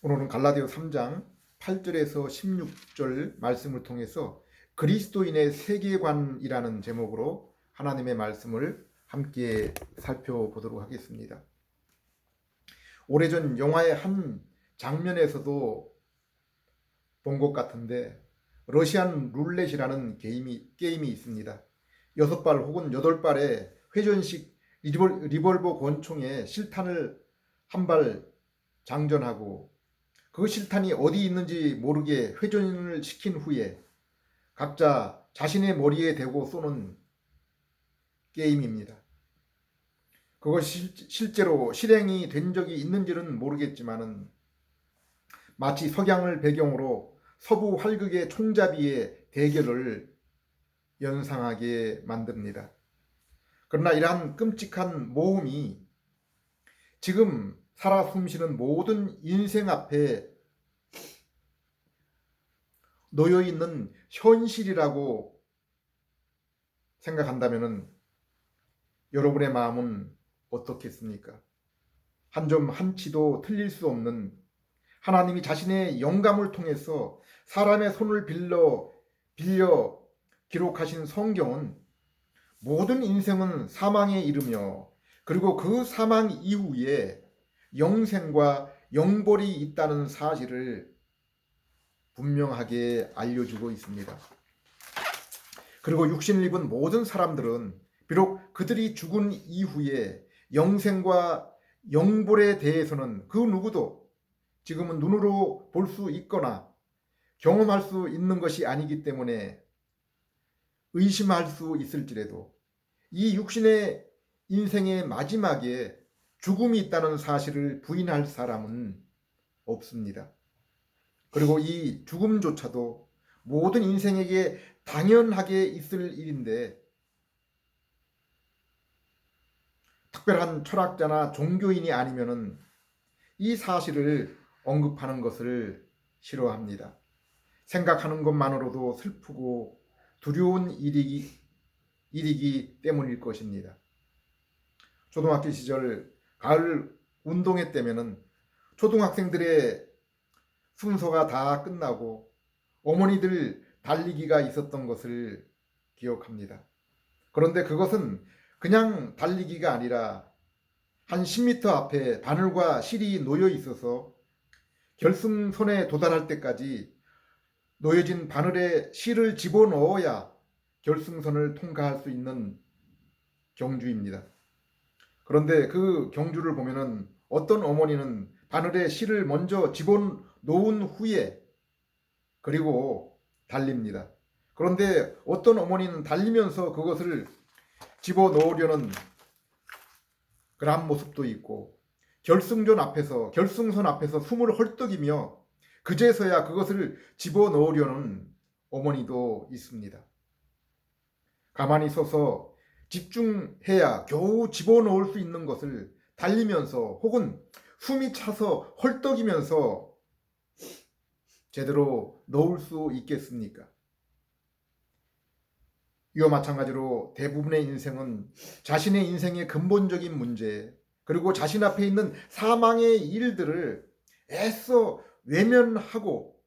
오늘은 갈라디아 3장 8절에서 16절 말씀을 통해서 그리스도인의 세계관이라는 제목으로 하나님의 말씀을 함께 살펴보도록 하겠습니다. 오래전 영화의 한 장면에서도 본 것 같은데 러시안 룰렛이라는 게임이 있습니다. 6발 혹은 8발의 회전식 리볼버 권총에 실탄을 한 발 장전하고 그 실탄이 어디 있는지 모르게 회전을 시킨 후에 각자 자신의 머리에 대고 쏘는 게임입니다. 그것이 실제로 실행이 된 적이 있는지는 모르겠지만은 마치 석양을 배경으로 서부 활극의 총잡이의 대결을 연상하게 만듭니다. 그러나 이러한 끔찍한 모험이 지금 살아 숨쉬는 모든 인생 앞에 놓여 있는 현실이라고 생각한다면 여러분의 마음은 어떻겠습니까? 한 점 한치도 틀릴 수 없는 하나님이 자신의 영감을 통해서 사람의 손을 빌려 기록하신 성경은 모든 인생은 사망에 이르며 그리고 그 사망 이후에 영생과 영벌이 있다는 사실을 분명하게 알려주고 있습니다. 그리고 육신을 입은 모든 사람들은 비록 그들이 죽은 이후에 영생과 영벌에 대해서는 그 누구도 지금은 눈으로 볼 수 있거나 경험할 수 있는 것이 아니기 때문에 의심할 수 있을지라도 이 육신의 인생의 마지막에 죽음이 있다는 사실을 부인할 사람은 없습니다. 그리고 이 죽음조차도 모든 인생에게 당연하게 있을 일인데 특별한 철학자나 종교인이 아니면은 이 사실을 언급하는 것을 싫어합니다. 생각하는 것만으로도 슬프고 두려운 일이기 때문일 것입니다. 초등학교 시절 가을 운동회 때면은 초등학생들의 순서가 다 끝나고 어머니들 달리기가 있었던 것을 기억합니다. 그런데 그것은 그냥 달리기가 아니라 한 10m 앞에 바늘과 실이 놓여 있어서 결승선에 도달할 때까지 놓여진 바늘에 실을 집어넣어야 결승선을 통과할 수 있는 경주입니다. 그런데 그 경주를 보면은 어떤 어머니는 바늘에 실을 먼저 집어놓은 후에 그리고 달립니다. 그런데 어떤 어머니는 달리면서 그것을 집어넣으려는 그런 모습도 있고 결승선 앞에서 숨을 헐떡이며 그제서야 그것을 집어넣으려는 어머니도 있습니다. 가만히 서서 집중해야 겨우 집어넣을 수 있는 것을 달리면서 혹은 숨이 차서 헐떡이면서 제대로 넣을 수 있겠습니까? 이와 마찬가지로 대부분의 인생은 자신의 인생의 근본적인 문제 그리고 자신 앞에 있는 사망의 일들을 애써 외면하고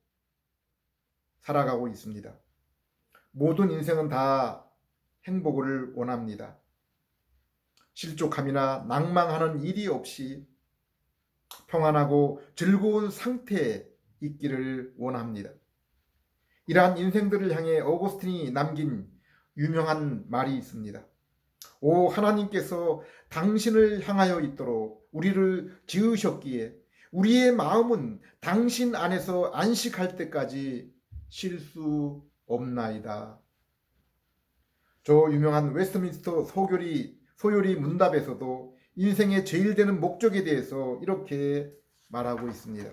살아가고 있습니다. 모든 인생은 다 행복을 원합니다. 실족함이나 낭망하는 일이 없이 평안하고 즐거운 상태에 있기를 원합니다. 이러한 인생들을 향해 어거스틴이 남긴 유명한 말이 있습니다. 오 하나님께서 당신을 향하여 있도록 우리를 지으셨기에 우리의 마음은 당신 안에서 안식할 때까지 쉴 수 없나이다. 저 유명한 웨스트민스터 소요리 문답에서도 인생의 제일 되는 목적에 대해서 이렇게 말하고 있습니다.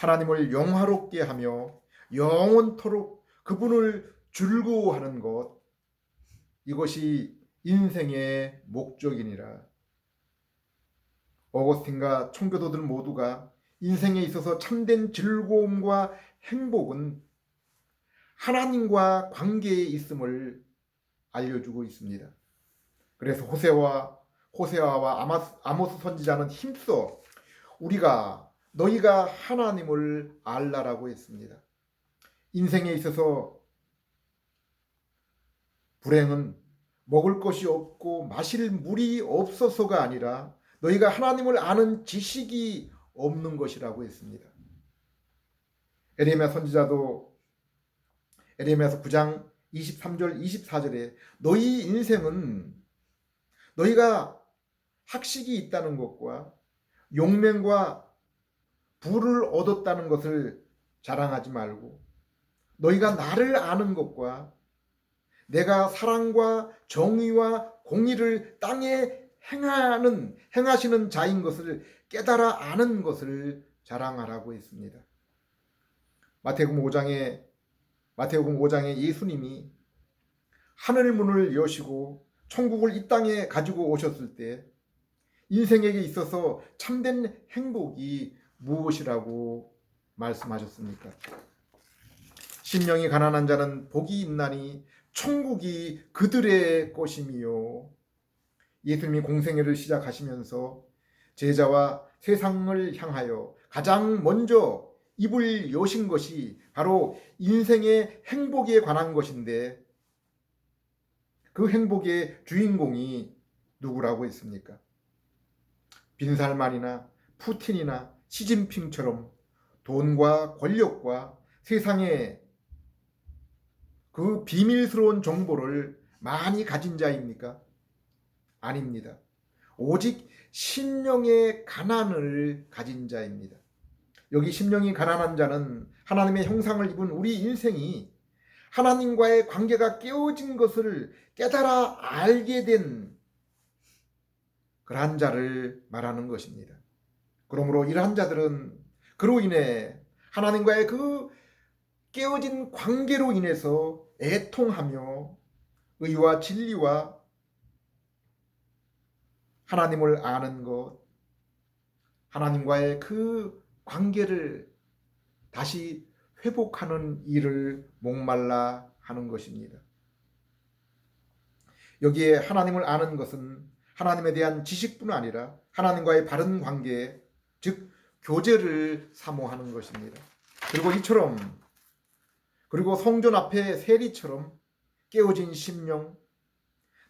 하나님을 영화롭게 하며 영원토록 그분을 즐거워하는 것, 이것이 인생의 목적이니라. 어거스틴과 청교도들 모두가 인생에 있어서 참된 즐거움과 행복은 하나님과 관계에 있음을 알려주고 있습니다. 그래서 호세아와 아모스 선지자는 힘써 우리가 너희가 하나님을 알라라고 했습니다. 인생에 있어서 불행은 먹을 것이 없고 마실 물이 없어서가 아니라 너희가 하나님을 아는 지식이 없는 것이라고 했습니다. 에레미야 선지자도 에레미야서 9장 23절 24절에 너희 인생은 너희가 학식이 있다는 것과 용맹과 부를 얻었다는 것을 자랑하지 말고 너희가 나를 아는 것과 내가 사랑과 정의와 공의를 땅에 행하시는 자인 것을 깨달아 아는 것을 자랑하라고 했습니다. 마태복음 5장에 예수님이 하늘 문을 여시고 천국을 이 땅에 가지고 오셨을 때 인생에게 있어서 참된 행복이 무엇이라고 말씀하셨습니까? 심령이 가난한 자는 복이 있나니 천국이 그들의 것이미요. 예수님이 공생애를 시작하시면서 제자와 세상을 향하여 가장 먼저 입을 여신 것이 바로 인생의 행복에 관한 것인데 그 행복의 주인공이 누구라고 했습니까? 빈살만이나 푸틴이나 시진핑처럼 돈과 권력과 세상의 그 비밀스러운 정보를 많이 가진 자입니까? 아닙니다. 오직 심령의 가난을 가진 자입니다. 여기 심령이 가난한 자는 하나님의 형상을 입은 우리 인생이 하나님과의 관계가 깨어진 것을 깨달아 알게 된 그러한 자를 말하는 것입니다. 그러므로 이러한 자들은 그로 인해 하나님과의 그 깨어진 관계로 인해서 애통하며 의와 진리와 하나님을 아는 것, 하나님과의 그 관계를 다시 회복하는 일을 목말라 하는 것입니다. 여기에 하나님을 아는 것은 하나님에 대한 지식뿐 아니라 하나님과의 바른 관계, 즉 교제를 사모하는 것입니다. 그리고 성전 앞에 세리처럼 깨어진 심령,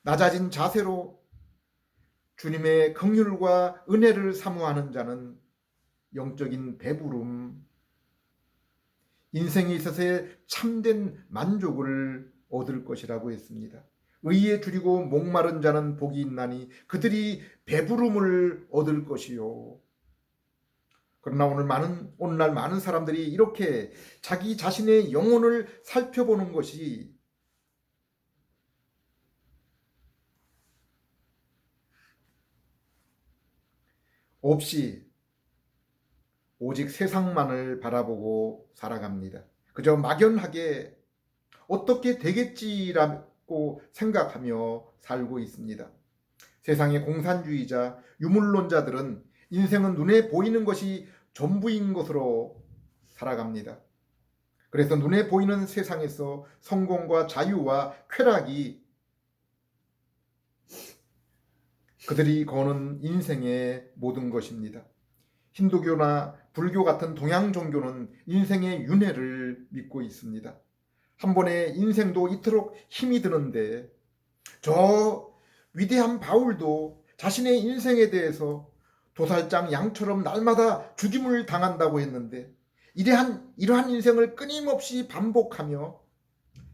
낮아진 자세로 주님의 긍휼과 은혜를 사모하는 자는 영적인 배부름, 인생에 있어서의 참된 만족을 얻을 것이라고 했습니다. 의에 줄이고 목마른 자는 복이 있나니 그들이 배부름을 얻을 것이요. 그러나 오늘날 많은 사람들이 이렇게 자기 자신의 영혼을 살펴보는 것이 없이 오직 세상만을 바라보고 살아갑니다. 그저 막연하게 어떻게 되겠지라고 생각하며 살고 있습니다. 세상의 공산주의자, 유물론자들은 인생은 눈에 보이는 것이 전부인 것으로 살아갑니다. 그래서 눈에 보이는 세상에서 성공과 자유와 쾌락이 그들이 거는 인생의 모든 것입니다. 힌두교나 불교 같은 동양 종교는 인생의 윤회를 믿고 있습니다. 한 번의 인생도 이토록 힘이 드는데 저 위대한 바울도 자신의 인생에 대해서 도살장 양처럼 날마다 죽임을 당한다고 했는데 이러한 인생을 끊임없이 반복하며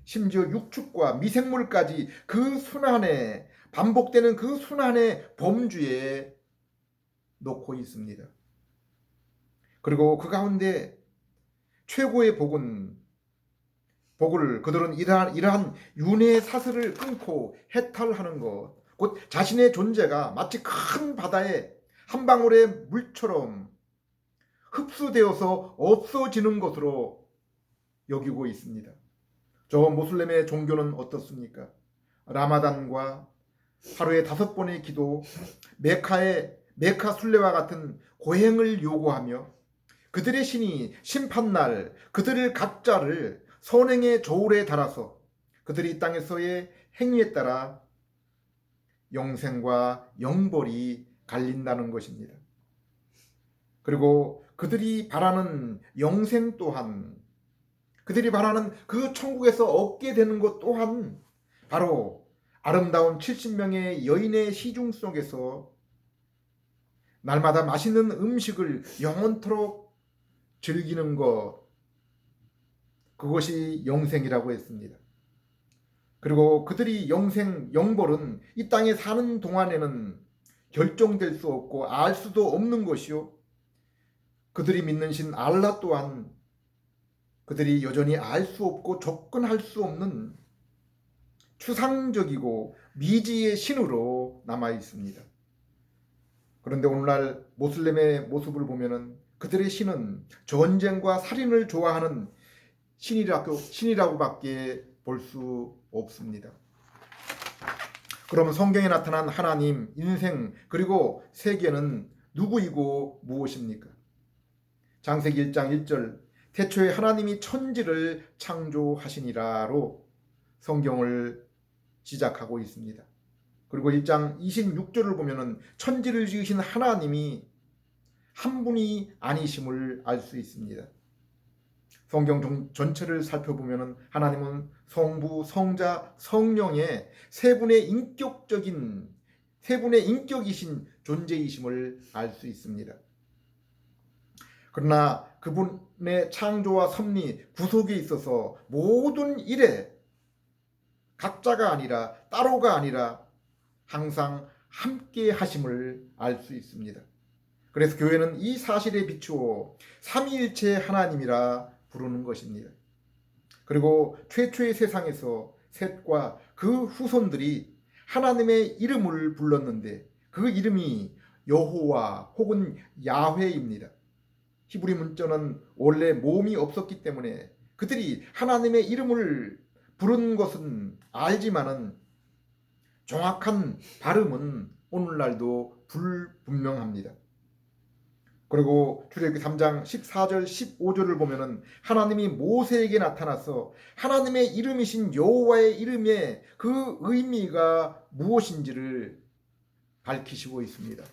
심지어 육축과 미생물까지 그 순환에 반복되는 그 순환의 범주에 놓고 있습니다. 그리고 그 가운데 최고의 복을 그들은 이러한 윤회의 사슬을 끊고 해탈하는 것, 곧 자신의 존재가 마치 큰 바다의 한 방울의 물처럼 흡수되어서 없어지는 것으로 여기고 있습니다. 저 모슬렘의 종교는 어떻습니까? 라마단과 하루에 5번의 기도, 메카 순례와 같은 고행을 요구하며 그들의 신이 심판날 그들을 각자를 선행의 저울에 달아서 그들이 이 땅에서의 행위에 따라 영생과 영벌이 갈린다는 것입니다. 그리고 그들이 바라는 영생 또한, 그들이 바라는 그 천국에서 얻게 되는 것 또한 바로 아름다운 70명의 여인의 시중 속에서 날마다 맛있는 음식을 영원토록 즐기는 것, 그것이 영생이라고 했습니다. 그리고 그들이 영벌은 이 땅에 사는 동안에는 결정될 수 없고 알 수도 없는 것이요, 그들이 믿는 신 알라 또한 그들이 여전히 알 수 없고 접근할 수 없는 추상적이고 미지의 신으로 남아 있습니다. 그런데 오늘날 모슬렘의 모습을 보면은 그들의 신은 전쟁과 살인을 좋아하는 신이라고밖에 볼 수 없습니다. 그러면 성경에 나타난 하나님, 인생, 그리고 세계는 누구이고 무엇입니까? 창세기 1장 1절, 태초에 하나님이 천지를 창조하시니라로 성경을 시작하고 있습니다. 그리고 1장 26절을 보면은 천지를 지으신 하나님이 한 분이 아니심을 알 수 있습니다. 성경 전체를 살펴보면은 하나님은 성부, 성자, 성령의 세 분의 인격이신 존재이심을 알 수 있습니다. 그러나 그분의 창조와 섭리, 구속에 있어서 모든 일에 각자가 아니라 따로가 아니라 항상 함께 하심을 알 수 있습니다. 그래서 교회는 이 사실에 비추어 삼위일체 하나님이라 부르는 것입니다. 그리고 최초의 세상에서 셋과 그 후손들이 하나님의 이름을 불렀는데 그 이름이 여호와 혹은 야훼입니다. 히브리 문자는 원래 모음이 없었기 때문에 그들이 하나님의 이름을 부른 것은 알지만은 정확한 발음은 오늘날도 불분명합니다. 그리고 출애굽기 3장 14절 15절을 보면은 하나님이 모세에게 나타나서 하나님의 이름이신 여호와의 이름의 그 의미가 무엇인지를 밝히시고 있습니다.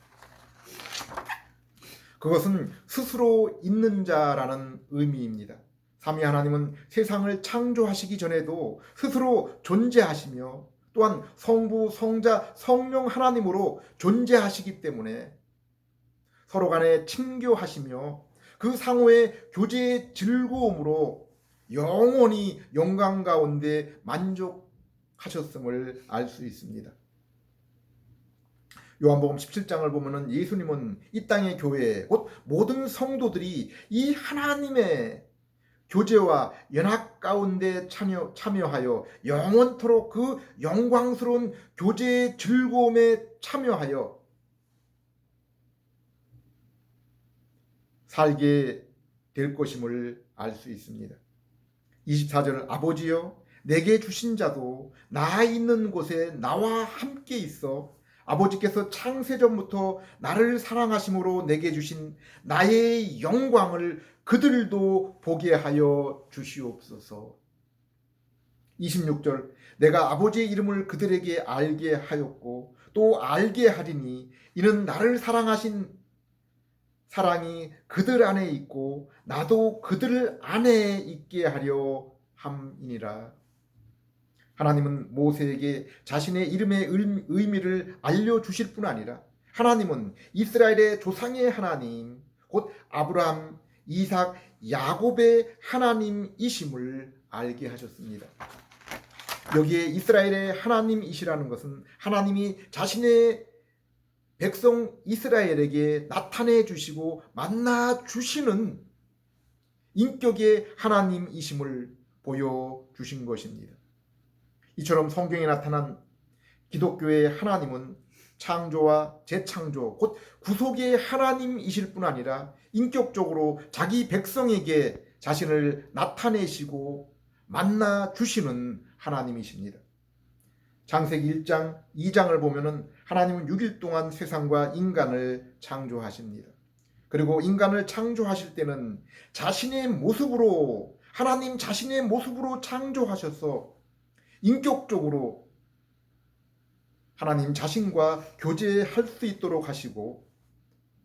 그것은 스스로 있는 자라는 의미입니다. 삼위 하나님은 세상을 창조하시기 전에도 스스로 존재하시며 또한 성부, 성자, 성령 하나님으로 존재하시기 때문에 서로 간에 친교하시며 그 상호의 교제의 즐거움으로 영원히 영광 가운데 만족하셨음을 알 수 있습니다. 요한복음 17장을 보면은 예수님은 이 땅의 교회, 곧 모든 성도들이 이 하나님의 교제와 연합 가운데 참여하여 영원토록 그 영광스러운 교제의 즐거움에 참여하여 살게 될 것임을 알 수 있습니다. 24절, 아버지여 내게 주신 자도 나 있는 곳에 나와 함께 있어 아버지께서 창세전부터 나를 사랑하심으로 내게 주신 나의 영광을 그들도 보게 하여 주시옵소서. 26절, 내가 아버지의 이름을 그들에게 알게 하였고 또 알게 하리니 이는 나를 사랑하신 사랑이 그들 안에 있고 나도 그들 안에 있게 하려 함이니라. 하나님은 모세에게 자신의 이름의 의미를 알려주실 뿐 아니라 하나님은 이스라엘의 조상의 하나님, 곧 아브라함, 이삭, 야곱의 하나님이심을 알게 하셨습니다. 여기에 이스라엘의 하나님이시라는 것은 하나님이 자신의 백성 이스라엘에게 나타내 주시고 만나 주시는 인격의 하나님이심을 보여주신 것입니다. 이처럼 성경에 나타난 기독교의 하나님은 창조와 재창조, 곧 구속의 하나님이실 뿐 아니라 인격적으로 자기 백성에게 자신을 나타내시고 만나 주시는 하나님이십니다. 창세기 1장, 2장을 보면은 하나님은 6일 동안 세상과 인간을 창조하십니다. 그리고 인간을 창조하실 때는 자신의 모습으로, 하나님 자신의 모습으로 창조하셔서 인격적으로 하나님 자신과 교제할 수 있도록 하시고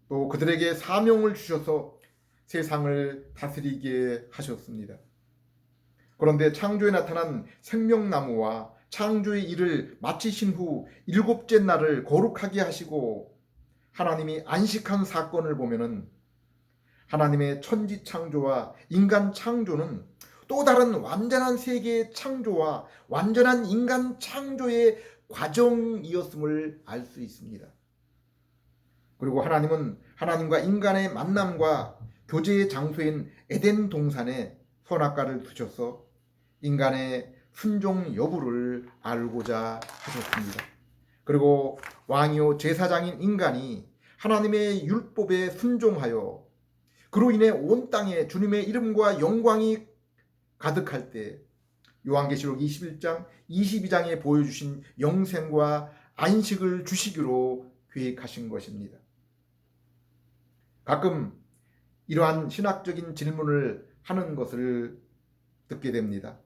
또 그들에게 사명을 주셔서 세상을 다스리게 하셨습니다. 그런데 창조에 나타난 생명나무와 창조의 일을 마치신 후 일곱째 날을 거룩하게 하시고 하나님이 안식한 사건을 보면은 하나님의 천지 창조와 인간 창조는 또 다른 완전한 세계의 창조와 완전한 인간 창조의 과정이었음을 알 수 있습니다. 그리고 하나님은 하나님과 인간의 만남과 교제의 장소인 에덴 동산에 선악과를 두셔서 인간의 순종 여부를 알고자 하셨습니다. 그리고 왕이요 제사장인 인간이 하나님의 율법에 순종하여 그로 인해 온 땅에 주님의 이름과 영광이 가득할 때 요한계시록 21장, 22장에 보여주신 영생과 안식을 주시기로 계획하신 것입니다. 가끔 이러한 신학적인 질문을 하는 것을 듣게 됩니다.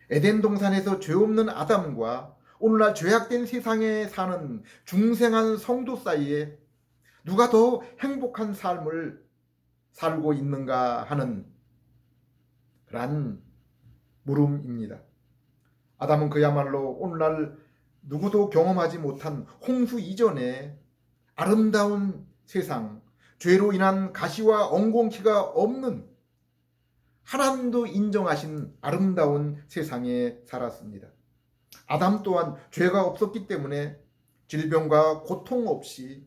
에덴 동산에서 죄 없는 아담과 오늘날 죄악된 세상에 사는 중생한 성도 사이에 누가 더 행복한 삶을 살고 있는가 하는 그러한 물음입니다. 아담은 그야말로 오늘날 누구도 경험하지 못한 홍수 이전의 아름다운 세상, 죄로 인한 가시와 엉겅퀴가 없는 하나님도 인정하신 아름다운 세상에 살았습니다. 아담 또한 죄가 없었기 때문에 질병과 고통 없이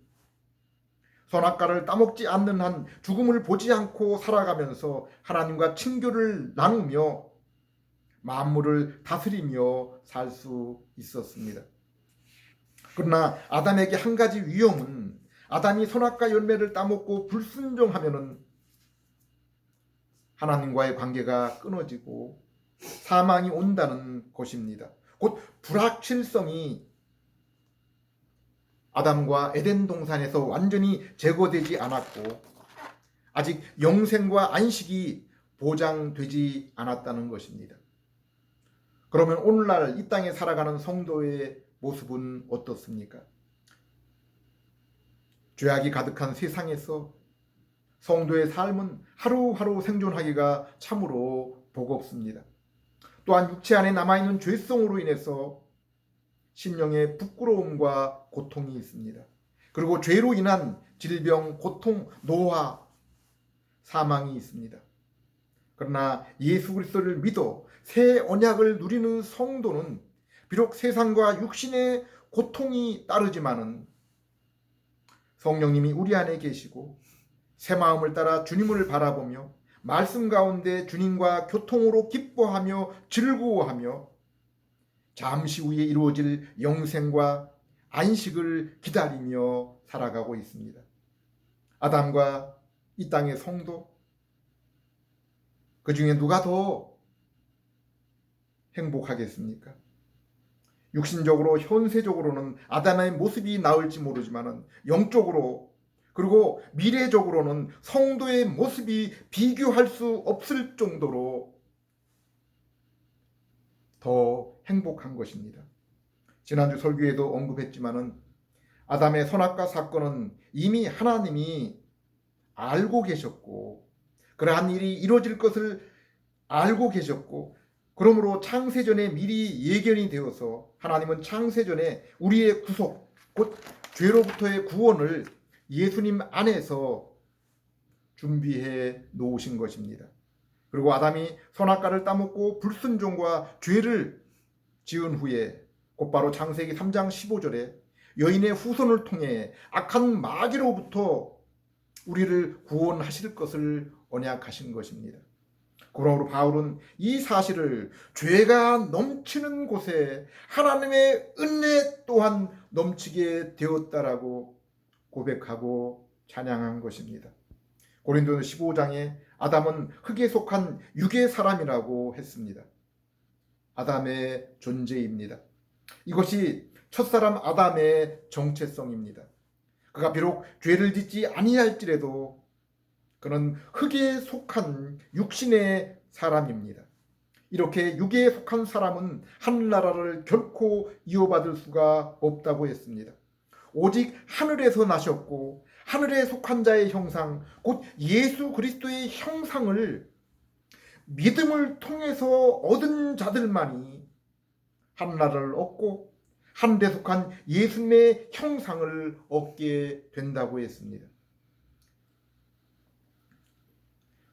선악과를 따먹지 않는 한 죽음을 보지 않고 살아가면서 하나님과 친교를 나누며 만물을 다스리며 살 수 있었습니다. 그러나 아담에게 한 가지 위험은 아담이 선악과 열매를 따먹고 불순종하면은 하나님과의 관계가 끊어지고 사망이 온다는 것입니다. 곧 불확실성이 아담과 에덴 동산에서 완전히 제거되지 않았고 아직 영생과 안식이 보장되지 않았다는 것입니다. 그러면 오늘날 이 땅에 살아가는 성도의 모습은 어떻습니까? 죄악이 가득한 세상에서 성도의 삶은 하루하루 생존하기가 참으로 버겁습니다. 또한 육체 안에 남아있는 죄성으로 인해서 심령의 부끄러움과 고통이 있습니다. 그리고 죄로 인한 질병, 고통, 노화, 사망이 있습니다. 그러나 예수 그리스도를 믿어 새 언약을 누리는 성도는 비록 세상과 육신의 고통이 따르지만은 성령님이 우리 안에 계시고 새 마음을 따라 주님을 바라보며 말씀 가운데 주님과 교통으로 기뻐하며 즐거워하며 잠시 후에 이루어질 영생과 안식을 기다리며 살아가고 있습니다. 아담과 이 땅의 성도, 그 중에 누가 더 행복하겠습니까? 육신적으로 현세적으로는 아담의 모습이 나을지 모르지만 영적으로 그리고 미래적으로는 성도의 모습이 비교할 수 없을 정도로 더 행복한 것입니다. 지난주 설교에도 언급했지만은 아담의 선악과 사건은 이미 하나님이 알고 계셨고 그러한 일이 이루어질 것을 알고 계셨고 그러므로 창세전에 미리 예견이 되어서 하나님은 창세전에 우리의 구속 곧 죄로부터의 구원을 예수님 안에서 준비해 놓으신 것입니다. 그리고 아담이 선악과를 따먹고 불순종과 죄를 지은 후에 곧바로 창세기 3장 15절에 여인의 후손을 통해 악한 마귀로부터 우리를 구원하실 것을 언약하신 것입니다. 그러므로 바울은 이 사실을 죄가 넘치는 곳에 하나님의 은혜 또한 넘치게 되었다라고 고백하고 찬양한 것입니다. 고린도서 15장에 아담은 흙에 속한 육의 사람이라고 했습니다. 아담의 존재입니다. 이것이 첫사람 아담의 정체성입니다. 그가 비록 죄를 짓지 아니할지라도 그는 흙에 속한 육신의 사람입니다. 이렇게 육에 속한 사람은 하늘나라를 결코 이어받을 수가 없다고 했습니다. 오직 하늘에서 나셨고 하늘에 속한 자의 형상, 곧 예수 그리스도의 형상을 믿음을 통해서 얻은 자들만이 하늘나라를 얻고 하늘에 속한 예수님의 형상을 얻게 된다고 했습니다.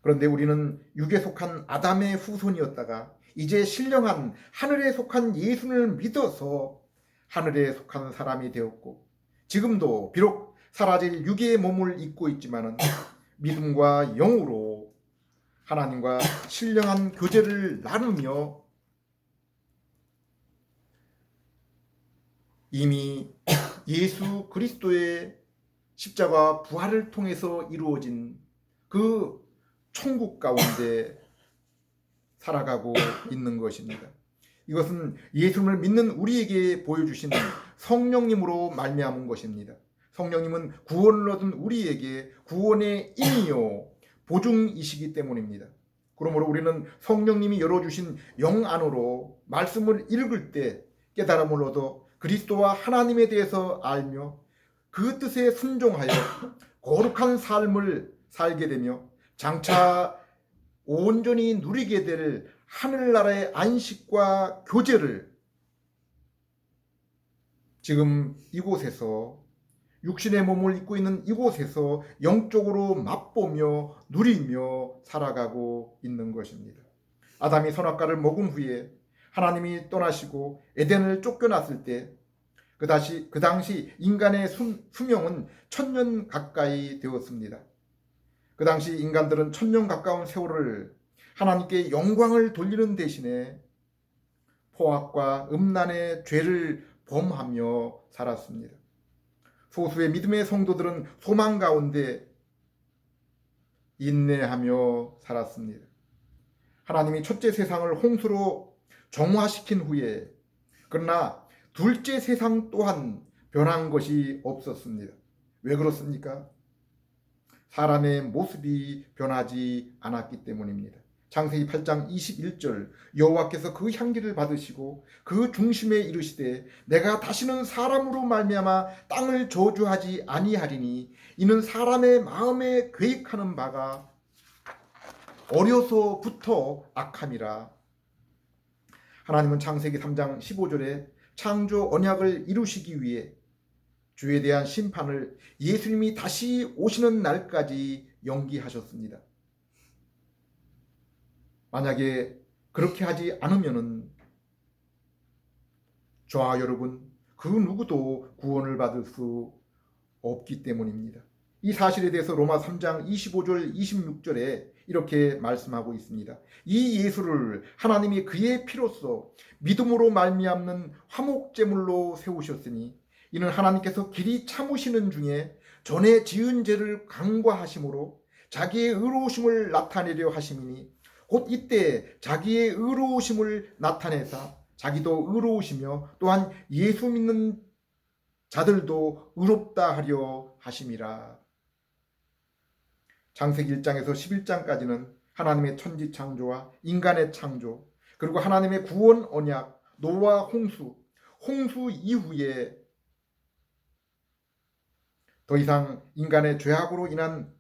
그런데 우리는 육에 속한 아담의 후손이었다가 이제 신령한 하늘에 속한 예수를 믿어서 하늘에 속한 사람이 되었고, 지금도 비록 사라질 육의 몸을 입고 있지만 믿음과 영으로 하나님과 신령한 교제를 나누며 이미 예수 그리스도의 십자가 부활을 통해서 이루어진 그 천국 가운데 살아가고 있는 것입니다. 이것은 예수님을 믿는 우리에게 보여주신 성령님으로 말미암은 것입니다. 성령님은 구원을 얻은 우리에게 구원의 인이요 보증이시기 때문입니다. 그러므로 우리는 성령님이 열어주신 영 안으로 말씀을 읽을 때 깨달음을 얻어 그리스도와 하나님에 대해서 알며 그 뜻에 순종하여 거룩한 삶을 살게 되며 장차 온전히 누리게 될 하늘나라의 안식과 교제를 지금 이곳에서 육신의 몸을 입고 있는 이곳에서 영적으로 맛보며 누리며 살아가고 있는 것입니다. 아담이 선악과를 먹은 후에 하나님이 떠나시고 에덴을 쫓겨났을 때 그 당시 인간의 수명은 1000년 가까이 되었습니다. 그 당시 인간들은 1000년 가까운 세월을 하나님께 영광을 돌리는 대신에 포악과 음란의 죄를 범하며 살았습니다. 소수의 믿음의 성도들은 소망 가운데 인내하며 살았습니다. 하나님이 첫째 세상을 홍수로 정화시킨 후에 그러나 둘째 세상 또한 변한 것이 없었습니다. 왜 그렇습니까? 사람의 모습이 변하지 않았기 때문입니다. 창세기 8장 21절 여호와께서 그 향기를 받으시고 그 중심에 이르시되 내가 다시는 사람으로 말미암아 땅을 저주하지 아니하리니 이는 사람의 마음에 계획하는 바가 어려서부터 악함이라. 하나님은 창세기 3장 15절에 창조 언약을 이루시기 위해 주에 대한 심판을 예수님이 다시 오시는 날까지 연기하셨습니다. 만약에 그렇게 하지 않으면은 저와 여러분 그 누구도 구원을 받을 수 없기 때문입니다. 이 사실에 대해서 로마 3장 25절 26절에 이렇게 말씀하고 있습니다. 이 예수를 하나님이 그의 피로써 믿음으로 말미암는 화목제물로 세우셨으니 이는 하나님께서 길이 참으시는 중에 전에 지은 죄를 간과하심으로 자기의 의로우심을 나타내려 하심이니 곧 이때 자기의 의로우심을 나타내사 자기도 의로우시며 또한 예수 믿는 자들도 의롭다 하려 하심이라. 창세기 1장에서 11장까지는 하나님의 천지 창조와 인간의 창조, 그리고 하나님의 구원 언약, 노아 홍수 이후에 더 이상 인간의 죄악으로 인한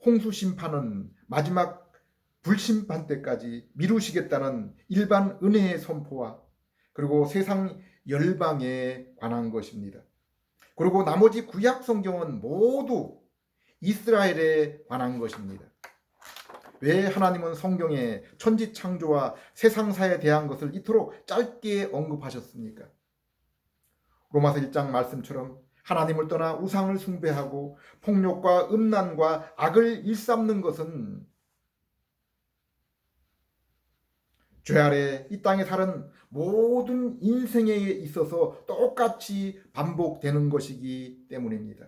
홍수 심판은 마지막 불심판 때까지 미루시겠다는 일반 은혜의 선포와 그리고 세상 열방에 관한 것입니다. 그리고 나머지 구약 성경은 모두 이스라엘에 관한 것입니다. 왜 하나님은 성경에 천지 창조와 세상사에 대한 것을 이토록 짧게 언급하셨습니까? 로마서 1장 말씀처럼 하나님을 떠나 우상을 숭배하고 폭력과 음란과 악을 일삼는 것은 죄 아래 이 땅에 사는 모든 인생에 있어서 똑같이 반복되는 것이기 때문입니다.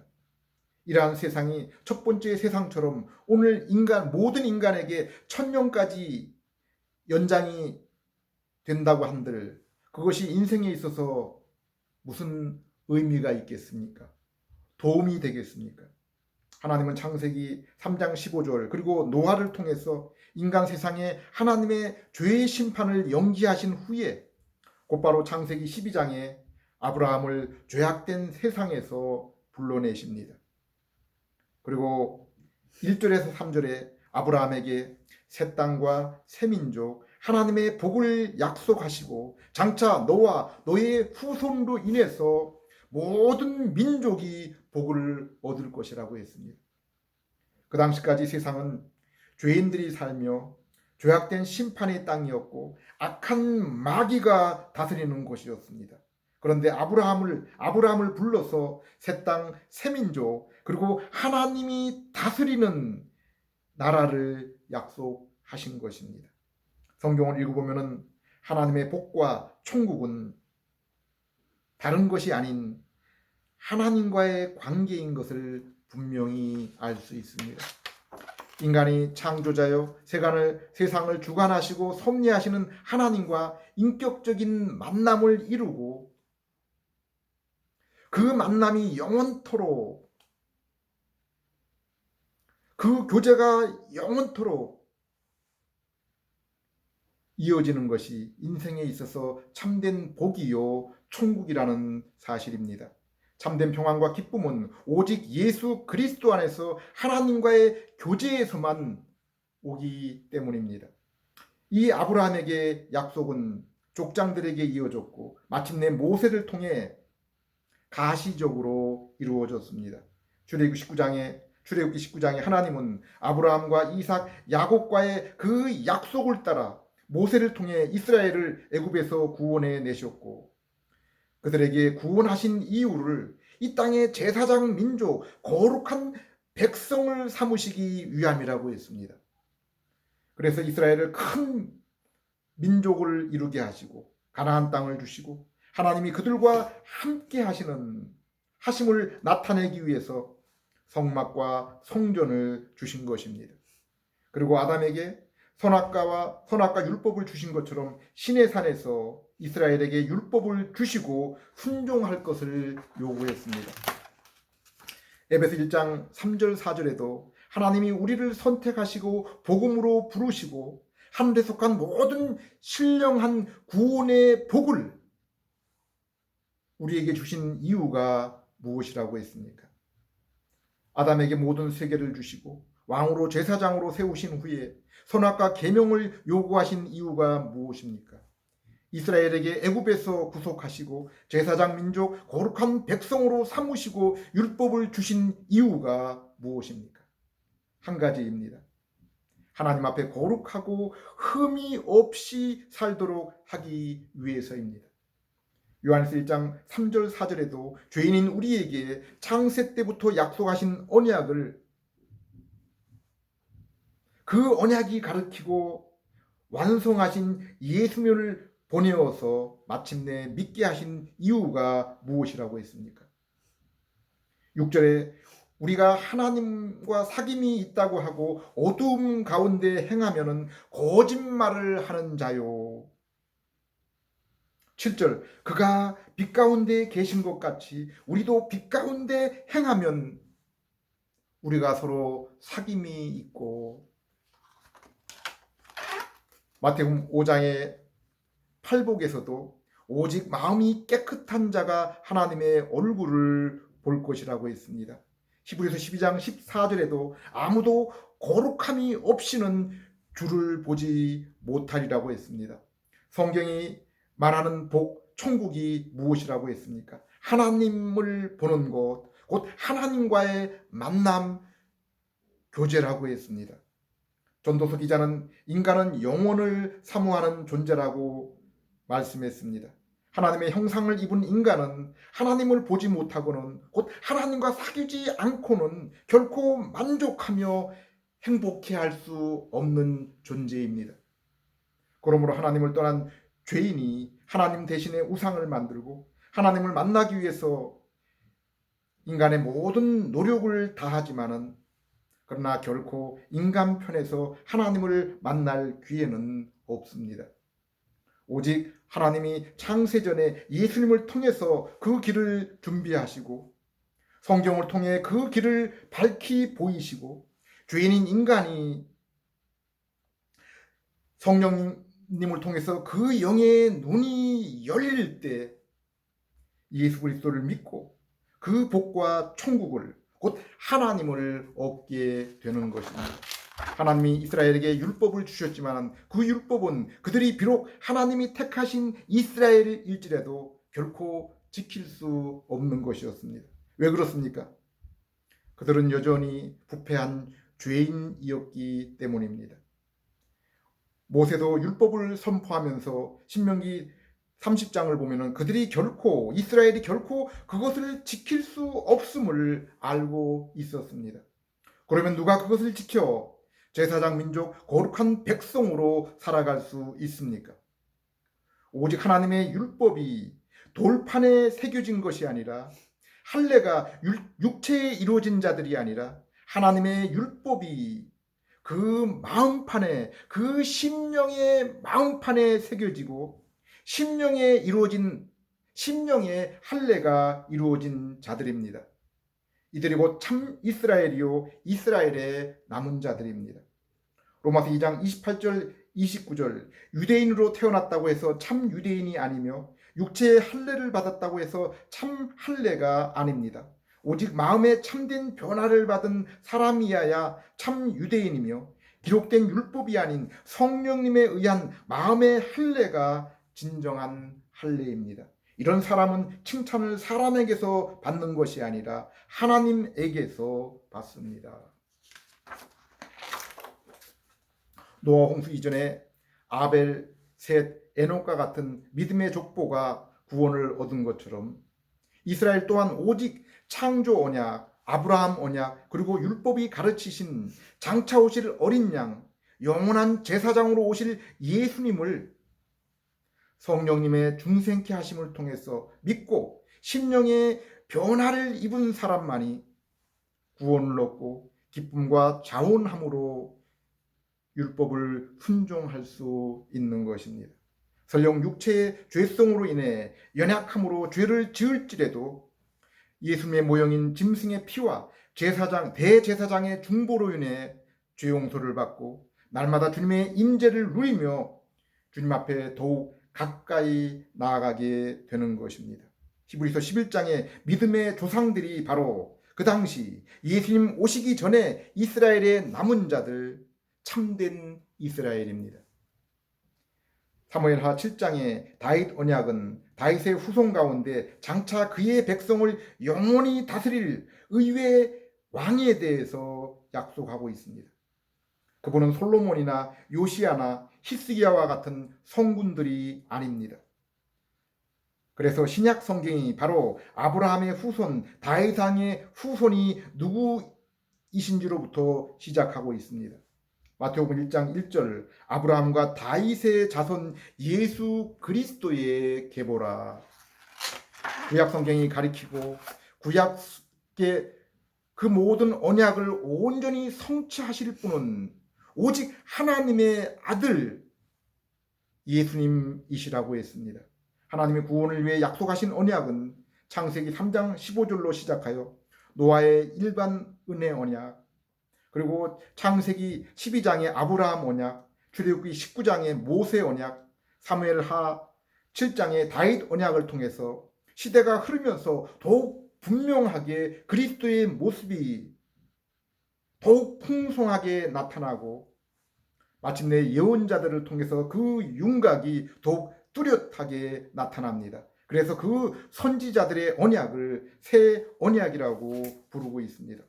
이러한 세상이 첫 번째 세상처럼 오늘 모든 인간에게 1000년까지 연장이 된다고 한들 그것이 인생에 있어서 무슨 의미가 있겠습니까? 도움이 되겠습니까? 하나님은 창세기 3장 15절 그리고 노아를 통해서 인간 세상에 하나님의 죄의 심판을 연기하신 후에 곧바로 창세기 12장에 아브라함을 죄악된 세상에서 불러내십니다. 그리고 1절에서 3절에 아브라함에게 새 땅과 새 민족, 하나님의 복을 약속하시고 장차 너와 너의 후손으로 인해서 모든 민족이 복을 얻을 것이라고 했습니다. 그 당시까지 세상은 죄인들이 살며 죄악된 심판의 땅이었고 악한 마귀가 다스리는 곳이었습니다. 그런데 아브라함을 불러서 새 땅, 새 민족, 그리고 하나님이 다스리는 나라를 약속하신 것입니다. 성경을 읽어보면 하나님의 복과 천국은 다른 것이 아닌 하나님과의 관계인 것을 분명히 알 수 있습니다. 인간이 창조자요 세상을 주관하시고 섭리하시는 하나님과 인격적인 만남을 이루고 그 만남이 영원토록, 그 교제가 영원토록 이어지는 것이 인생에 있어서 참된 복이요 천국이라는 사실입니다. 참된 평안과 기쁨은 오직 예수 그리스도 안에서 하나님과의 교제에서만 오기 때문입니다. 이 아브라함에게 약속은 족장들에게 이어졌고 마침내 모세를 통해 가시적으로 이루어졌습니다. 출애굽기 19장에 하나님은 아브라함과 이삭, 야곱과의 그 약속을 따라 모세를 통해 이스라엘을 애굽에서 구원해 내셨고 그들에게 구원하신 이유를 이 땅의 제사장 민족, 거룩한 백성을 삼으시기 위함이라고 했습니다. 그래서 이스라엘을 큰 민족을 이루게 하시고 가나안 땅을 주시고 하나님이 그들과 함께 하심을 나타내기 위해서 성막과 성전을 주신 것입니다. 그리고 아담에게 선악과 율법을 주신 것처럼 시내 산에서 이스라엘에게 율법을 주시고 순종할 것을 요구했습니다. 에베소 1장 3절 4절에도 하나님이 우리를 선택하시고 복음으로 부르시고 하늘에 속한 모든 신령한 구원의 복을 우리에게 주신 이유가 무엇이라고 했습니까? 아담에게 모든 세계를 주시고 왕으로 제사장으로 세우신 후에 선악과 계명을 요구하신 이유가 무엇입니까? 이스라엘에게 애굽에서 구속하시고 제사장 민족 거룩한 백성으로 삼으시고 율법을 주신 이유가 무엇입니까? 한 가지입니다. 하나님 앞에 거룩하고 흠이 없이 살도록 하기 위해서입니다. 요한일서 1장 3절 4절에도 죄인인 우리에게 창세 때부터 약속하신 언약을 그 언약이 가르치고 완성하신 예수님을 보내어서 마침내 믿게 하신 이유가 무엇이라고 했습니까? 6절에 우리가 하나님과 사귐이 있다고 하고 어두움 가운데 행하면은 거짓말을 하는 자요. 7절 그가 빛 가운데 계신 것 같이 우리도 빛 가운데 행하면 우리가 서로 사귐이 있고 마태복음 5장의 팔복에서도 오직 마음이 깨끗한 자가 하나님의 얼굴을 볼 것이라고 했습니다. 히브리서 12장 14절에도 아무도 거룩함이 없이는 주를 보지 못하리라고 했습니다. 성경이 말하는 복, 천국이 무엇이라고 했습니까? 하나님을 보는 것, 곧 하나님과의 만남, 교제라고 했습니다. 전도서 기자는 인간은 영혼을 사모하는 존재라고 말씀했습니다. 하나님의 형상을 입은 인간은 하나님을 보지 못하고는 곧 하나님과 사귀지 않고는 결코 만족하며 행복해할 수 없는 존재입니다. 그러므로 하나님을 떠난 죄인이 하나님 대신에 우상을 만들고 하나님을 만나기 위해서 인간의 모든 노력을 다하지만은 그러나 결코 인간 편에서 하나님을 만날 기회는 없습니다. 오직 하나님이 창세전에 예수님을 통해서 그 길을 준비하시고 성경을 통해 그 길을 밝히 보이시고 죄인인 인간이 성령님을 통해서 그 영의 눈이 열릴 때 예수 그리스도를 믿고 그 복과 천국을 곧 하나님을 얻게 되는 것입니다. 하나님이 이스라엘에게 율법을 주셨지만 그 율법은 그들이 비록 하나님이 택하신 이스라엘일지라도 결코 지킬 수 없는 것이었습니다. 왜 그렇습니까? 그들은 여전히 부패한 죄인이었기 때문입니다. 모세도 율법을 선포하면서 신명기 30장을 보면은 이스라엘이 결코 그것을 지킬 수 없음을 알고 있었습니다. 그러면 누가 그것을 지켜 제사장 민족 거룩한 백성으로 살아갈 수 있습니까? 오직 하나님의 율법이 돌판에 새겨진 것이 아니라 할례가 육체에 이루어진 자들이 아니라 하나님의 율법이 그 마음판에, 그 심령의 마음판에 새겨지고 심령의 할례가 이루어진 자들입니다. 이들이 곧 참 이스라엘이요 이스라엘의 남은 자들입니다. 로마서 2장 28절 29절 유대인으로 태어났다고 해서 참 유대인이 아니며 육체의 할례를 받았다고 해서 참 할례가 아닙니다. 오직 마음에 참된 변화를 받은 사람이야야 참 유대인이며 기록된 율법이 아닌 성령님에 의한 마음의 할례가 진정한 할례입니다. 이런 사람은 칭찬을 사람에게서 받는 것이 아니라 하나님에게서 받습니다. 노아 홍수 이전에 아벨, 셋, 에녹과 같은 믿음의 족보가 구원을 얻은 것처럼 이스라엘 또한 오직 창조 언약, 아브라함 언약, 그리고 율법이 가르치신 장차 오실 어린 양, 영원한 제사장으로 오실 예수님을 성령님의 중생케 하심을 통해서 믿고 심령의 변화를 입은 사람만이 구원을 얻고 기쁨과 자원함으로 율법을 순종할 수 있는 것입니다. 설령 육체의 죄성으로 인해 연약함으로 죄를 지을지라도 예수님의 모형인 짐승의 피와 대제사장의 중보로 인해 죄 용서를 받고 날마다 주님의 임재를 누리며 주님 앞에 더욱 가까이 나아가게 되는 것입니다. 히브리서 11장의 믿음의 조상들이 바로 그 당시 예수님 오시기 전에 이스라엘의 남은 자들, 참된 이스라엘입니다. 사무엘하 7장의 다윗 언약은 다윗의 후손 가운데 장차 그의 백성을 영원히 다스릴 의외의 왕에 대해서 약속하고 있습니다. 그분은 솔로몬이나 요시야나 히스기야와 같은 성군들이 아닙니다. 그래서 신약 성경이 바로 아브라함의 후손, 다윗 왕의 후손이 누구이신지로부터 시작하고 있습니다. 마태복음 1장 1절 아브라함과 다윗의 자손 예수 그리스도의 계보라. 구약 성경이 가리키고 구약의 그 모든 언약을 온전히 성취하실 분은 오직 하나님의 아들 예수님이시라고 했습니다. 하나님의 구원을 위해 약속하신 언약은 창세기 3장 15절로 시작하여 노아의 일반 은혜 언약, 그리고 창세기 12장의 아브라함 언약, 출애굽기 19장의 모세 언약, 사무엘하 7장의 다윗 언약을 통해서 시대가 흐르면서 더욱 분명하게 그리스도의 모습이 더욱 풍성하게 나타나고 마침내 예언자들을 통해서 그 윤곽이 더욱 뚜렷하게 나타납니다. 그래서 그 선지자들의 언약을 새 언약이라고 부르고 있습니다.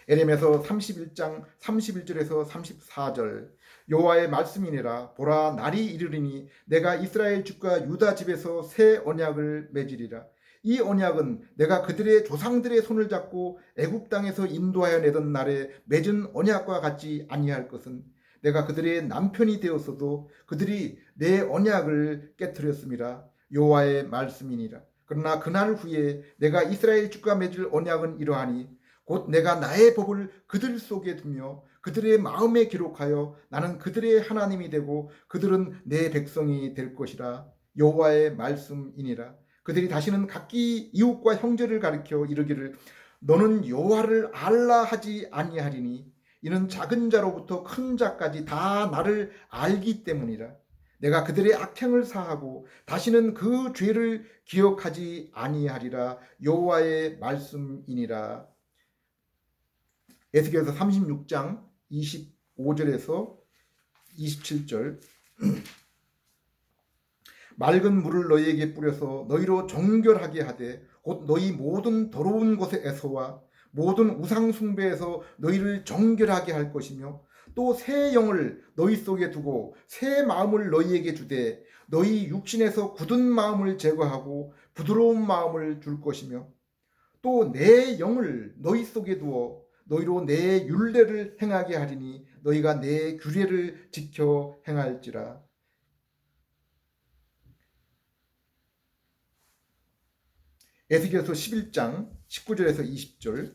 에레미야서 31장 31절에서 34절 여호와의 말씀이니라. 보라, 날이 이르리니 내가 이스라엘 집과 유다 집에서 새 언약을 맺으리라. 이 언약은 내가 그들의 조상들의 손을 잡고 애굽 땅에서 인도하여 내던 날에 맺은 언약과 같지 아니할 것은 내가 그들의 남편이 되었어도 그들이 내 언약을 깨뜨렸음이라. 여호와의 말씀이니라. 그러나 그날 후에 내가 이스라엘 집과 맺을 언약은 이러하니 곧 내가 나의 법을 그들 속에 두며 그들의 마음에 기록하여 나는 그들의 하나님이 되고 그들은 내 백성이 될 것이라. 여호와의 말씀이니라. 그들이 다시는 각기 이웃과 형제를 가리켜 이르기를 너는 여호와를 알라 하지 아니하리니 이는 작은 자로부터 큰 자까지 다 나를 알기 때문이라. 내가 그들의 악행을 사하고 다시는 그 죄를 기억하지 아니하리라. 여호와의 말씀이니라 에스겔서 36장 25절에서 27절 맑은 물을 너희에게 뿌려서 너희로 정결하게 하되 곧 너희 모든 더러운 곳에서와 모든 우상 숭배에서 너희를 정결하게 할 것이며 또 새 영을 너희 속에 두고 새 마음을 너희에게 주되 너희 육신에서 굳은 마음을 제거하고 부드러운 마음을 줄 것이며 또 내 영을 너희 속에 두어 너희로 내 율례를 행하게 하리니 너희가 내 규례를 지켜 행할지라. 에스겔서 11장 19절에서 20절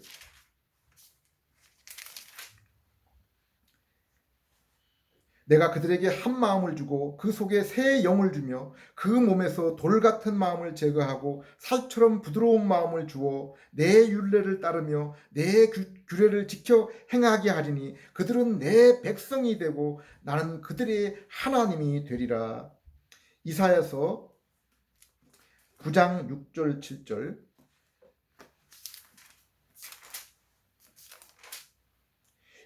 내가 그들에게 한 마음을 주고 그 속에 새 영을 주며 그 몸에서 돌 같은 마음을 제거하고 살처럼 부드러운 마음을 주어 내 율례를 따르며 내 규례를 지켜 행하게 하리니 그들은 내 백성이 되고 나는 그들의 하나님이 되리라. 이사야서 9장 6절 7절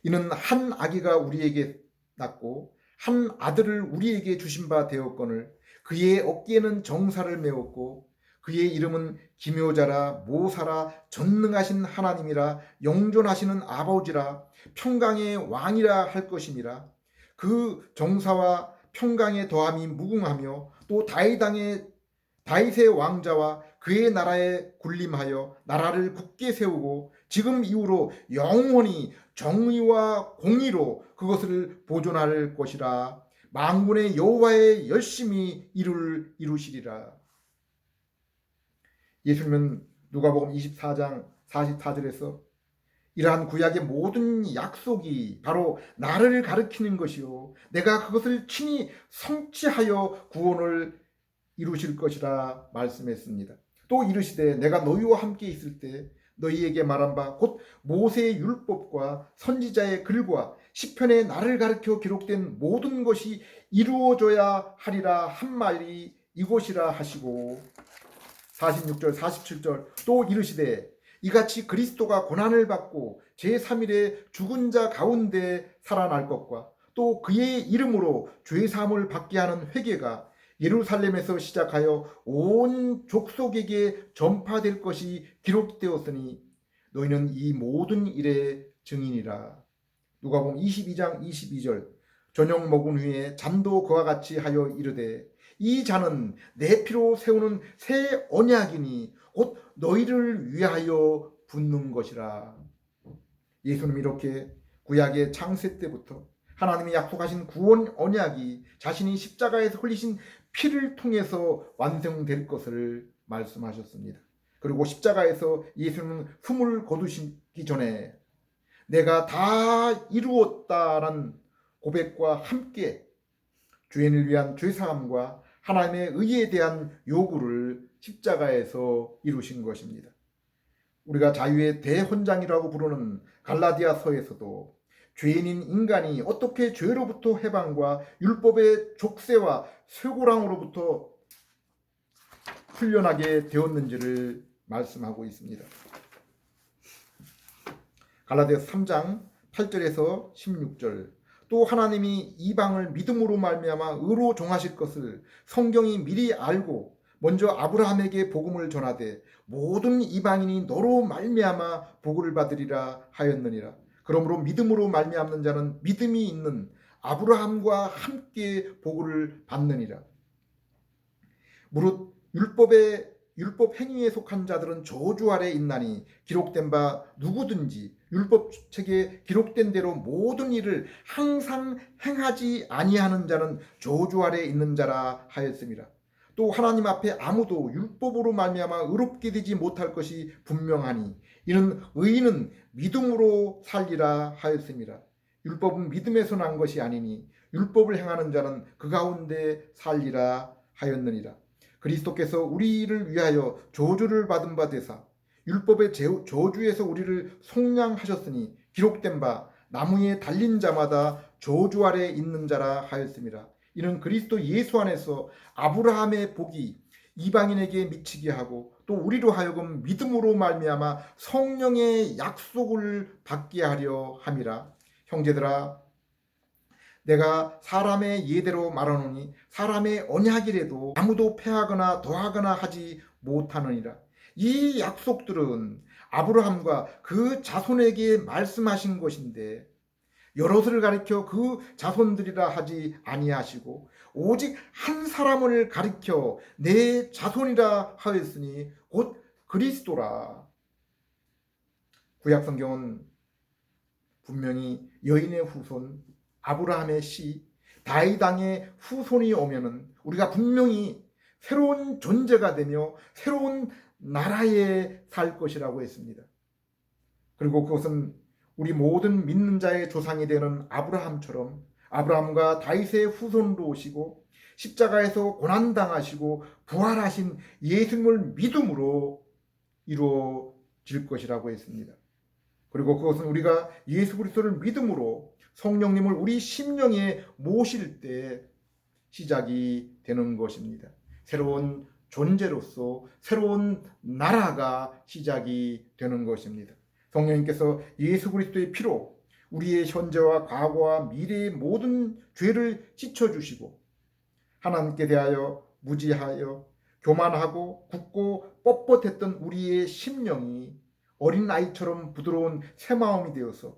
이는 한 아기가 우리에게 낳고 한 아들을 우리에게 주신 바 되었거늘 그의 어깨에는 정사를 메었고 그의 이름은 기묘자라 모사라 전능하신 하나님이라 영존하시는 아버지라 평강의 왕이라 할 것임이라. 그 정사와 평강의 더함이 무궁하며 또 다윗의 왕자와 그의 나라에 군림하여 나라를 굳게 세우고 지금 이후로 영원히 정의와 공의로 그것을 보존할 것이라. 만군의 여호와의 열심히 이루시리라. 예수님은 누가복음 24장 44절에서 이러한 구약의 모든 약속이 바로 나를 가리키는 것이요 내가 그것을 친히 성취하여 구원을 이루실 것이라 말씀했습니다. 또 이르시되 내가 너희와 함께 있을 때 너희에게 말한 바 곧 모세의 율법과 선지자의 글과 시편에 나를 가르쳐 기록된 모든 것이 이루어져야 하리라 한 말이 이것이라 하시고 46절 47절 또 이르시되 이같이 그리스도가 고난을 받고 제3일에 죽은 자 가운데 살아날 것과 또 그의 이름으로 죄사함을 받게 하는 회개가 예루살렘에서 시작하여 온 족속에게 전파될 것이 기록되었으니 너희는 이 모든 일의 증인이라. 누가복음 22장 22절 저녁 먹은 후에 잔도 그와 같이 하여 이르되 이 잔은 내 피로 세우는 새 언약이니 곧 너희를 위하여 붓는 것이라. 예수님 이렇게 구약의 창세 때부터 하나님이 약속하신 구원 언약이 자신이 십자가에서 흘리신 피를 통해서 완성될 것을 말씀하셨습니다. 그리고 십자가에서 예수님은 숨을 거두시기 전에 내가 다 이루었다라는 고백과 함께 죄인을 위한 죄사함과 하나님의 의에 대한 요구를 십자가에서 이루신 것입니다. 우리가 자유의 대헌장이라고 부르는 갈라디아서에서도 죄인인 인간이 어떻게 죄로부터 해방과 율법의 족쇄와 쇠고랑으로부터 풀려나게 되었는지를 말씀하고 있습니다. 갈라디아서 3장 8절에서 16절 또 하나님이 이방을 믿음으로 말미암아 의로 정하실 것을 성경이 미리 알고 먼저 아브라함에게 복음을 전하되 모든 이방인이 너로 말미암아 복을 받으리라 하였느니라. 그러므로 믿음으로 말미암는 자는 믿음이 있는 아브라함과 함께 복을 받느니라. 무릇 율법 행위에 속한 자들은 저주 아래 있나니 기록된 바 누구든지 율법책에 기록된 대로 모든 일을 항상 행하지 아니하는 자는 저주 아래 있는 자라 하였습니다. 또 하나님 앞에 아무도 율법으로 말미암아 의롭게 되지 못할 것이 분명하니 이는 의인은 믿음으로 살리라 하였습니다. 율법은 믿음에서 난 것이 아니니 율법을 행하는 자는 그 가운데 살리라 하였느니라. 그리스도께서 우리를 위하여 저주를 받은 바 되사 율법의 저주에서 우리를 속량하셨으니 기록된 바 나무에 달린 자마다 저주 아래 있는 자라 하였습니다. 이는 그리스도 예수 안에서 아브라함의 복이 이방인에게 미치게 하고 또 우리로 하여금 믿음으로 말미암아 성령의 약속을 받게 하려 함이라. 형제들아, 내가 사람의 예대로 말하노니 사람의 언약이라도 아무도 패하거나 더하거나 하지 못하느니라. 이 약속들은 아브라함과 그 자손에게 말씀하신 것인데 여럿을 가리켜 그 자손들이라 하지 아니하시고 오직 한 사람을 가리켜 내 자손이라 하였으니 곧 그리스도라. 구약 성경은 분명히 여인의 후손 아브라함의 씨 다윗 왕의 후손이 오면은 우리가 분명히 새로운 존재가 되며 새로운 나라에 살 것이라고 했습니다. 그리고 그것은 우리 모든 믿는 자의 조상이 되는 아브라함처럼 아브라함과 다윗의 후손으로 오시고 십자가에서 고난당하시고 부활하신 예수님을 믿음으로 이루어질 것이라고 했습니다. 그리고 그것은 우리가 예수 그리스도를 믿음으로 성령님을 우리 심령에 모실 때 시작이 되는 것입니다. 새로운 존재로서 새로운 나라가 시작이 되는 것입니다. 성령님께서 예수 그리스도의 피로 우리의 현재와 과거와 미래의 모든 죄를 씻어주시고 하나님께 대하여 무지하여 교만하고 굳고 뻣뻣했던 우리의 심령이 어린아이처럼 부드러운 새 마음이 되어서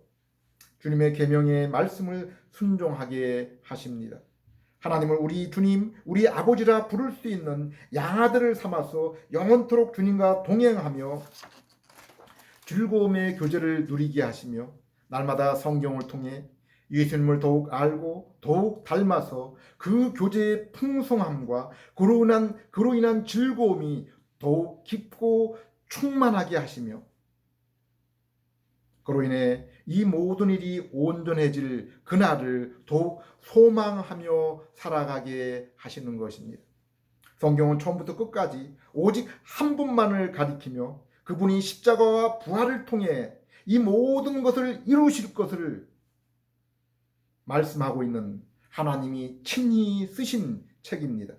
주님의 계명의 말씀을 순종하게 하십니다. 하나님을 우리 주님, 우리 아버지라 부를 수 있는 양아들을 삼아서 영원토록 주님과 동행하며 즐거움의 교제를 누리게 하시며 날마다 성경을 통해 예수님을 더욱 알고 더욱 닮아서 그 교제의 풍성함과 그로 인한 즐거움이 더욱 깊고 충만하게 하시며 그로 인해 이 모든 일이 온전해질 그날을 더욱 소망하며 살아가게 하시는 것입니다. 성경은 처음부터 끝까지 오직 한 분만을 가리키며 그분이 십자가와 부활을 통해 이 모든 것을 이루실 것을 말씀하고 있는 하나님이 친히 쓰신 책입니다.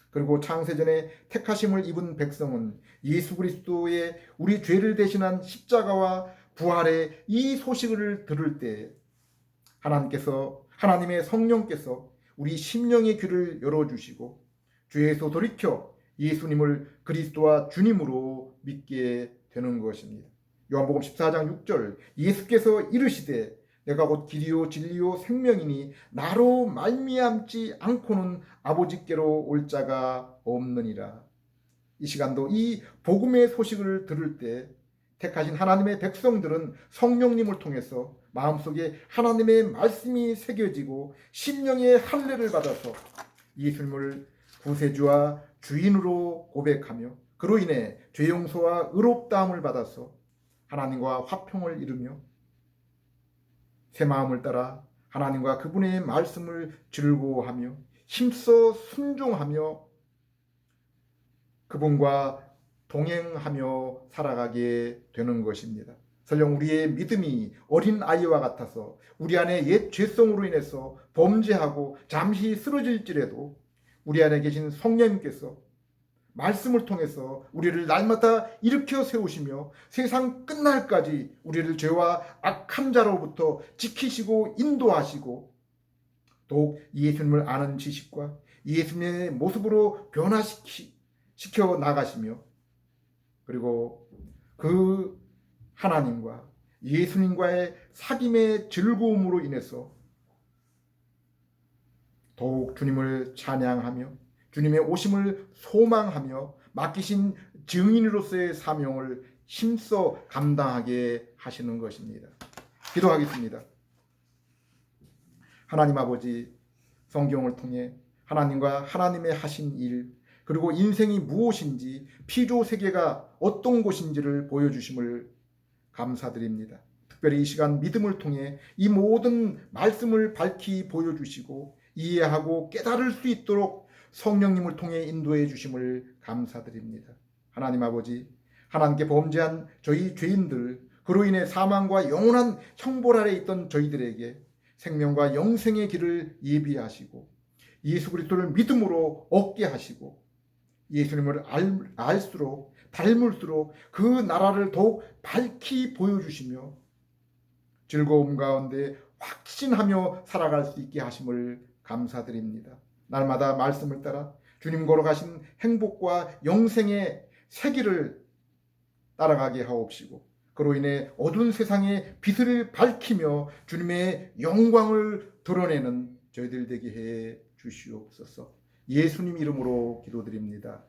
그리고 창세전에 택하심을 입은 백성은 예수 그리스도의 우리 죄를 대신한 십자가와 부활의 이 소식을 들을 때 하나님의 성령께서 우리 심령의 귀를 열어주시고 죄에서 돌이켜 예수님을 그리스도와 주님으로 믿게 되는 것입니다. 요한복음 14장 6절 예수께서 이르시되 내가 곧 길이요 진리요 생명이니 나로 말미암지 않고는 아버지께로 올 자가 없느니라. 이 시간도 이 복음의 소식을 들을 때 택하신 하나님의 백성들은 성령님을 통해서 마음속에 하나님의 말씀이 새겨지고 심령의 할례를 받아서 예수님을 구세주와 주인으로 고백하며 그로 인해 죄 용서와 의롭다함을 받아서 하나님과 화평을 이루며 새 마음을 따라 하나님과 그분의 말씀을 즐거워하며 힘써 순종하며 그분과 동행하며 살아가게 되는 것입니다. 설령 우리의 믿음이 어린 아이와 같아서 우리 안에 옛 죄성으로 인해서 범죄하고 잠시 쓰러질지라도 우리 안에 계신 성령님께서 말씀을 통해서 우리를 날마다 일으켜 세우시며 세상 끝날까지 우리를 죄와 악한 자로부터 지키시고 인도하시고 더욱 예수님을 아는 지식과 예수님의 모습으로 변화시켜 나가시며 그리고 그 하나님과 예수님과의 사귐의 즐거움으로 인해서 더욱 주님을 찬양하며 주님의 오심을 소망하며 맡기신 증인으로서의 사명을 힘써 감당하게 하시는 것입니다. 기도하겠습니다. 하나님 아버지, 성경을 통해 하나님과 하나님의 하신 일 그리고 인생이 무엇인지 피조 세계가 어떤 곳인지를 보여주심을 감사드립니다. 특별히 이 시간 믿음을 통해 이 모든 말씀을 밝히 보여주시고 이해하고 깨달을 수 있도록 성령님을 통해 인도해 주심을 감사드립니다. 하나님 아버지, 하나님께 범죄한 저희 죄인들, 그로 인해 사망과 영원한 형벌 아래 있던 저희들에게 생명과 영생의 길을 예비하시고 예수 그리스도를 믿음으로 얻게 하시고 예수님을 알수록 닮을수록 그 나라를 더욱 밝히 보여주시며 즐거움 가운데 확신하며 살아갈 수 있게 하심을 감사드립니다. 날마다 말씀을 따라 주님 걸어가신 행복과 영생의 세길을 따라가게 하옵시고 그로 인해 어두운 세상의 빛을 밝히며 주님의 영광을 드러내는 저희들 되게 해 주시옵소서. 예수님 이름으로 기도드립니다.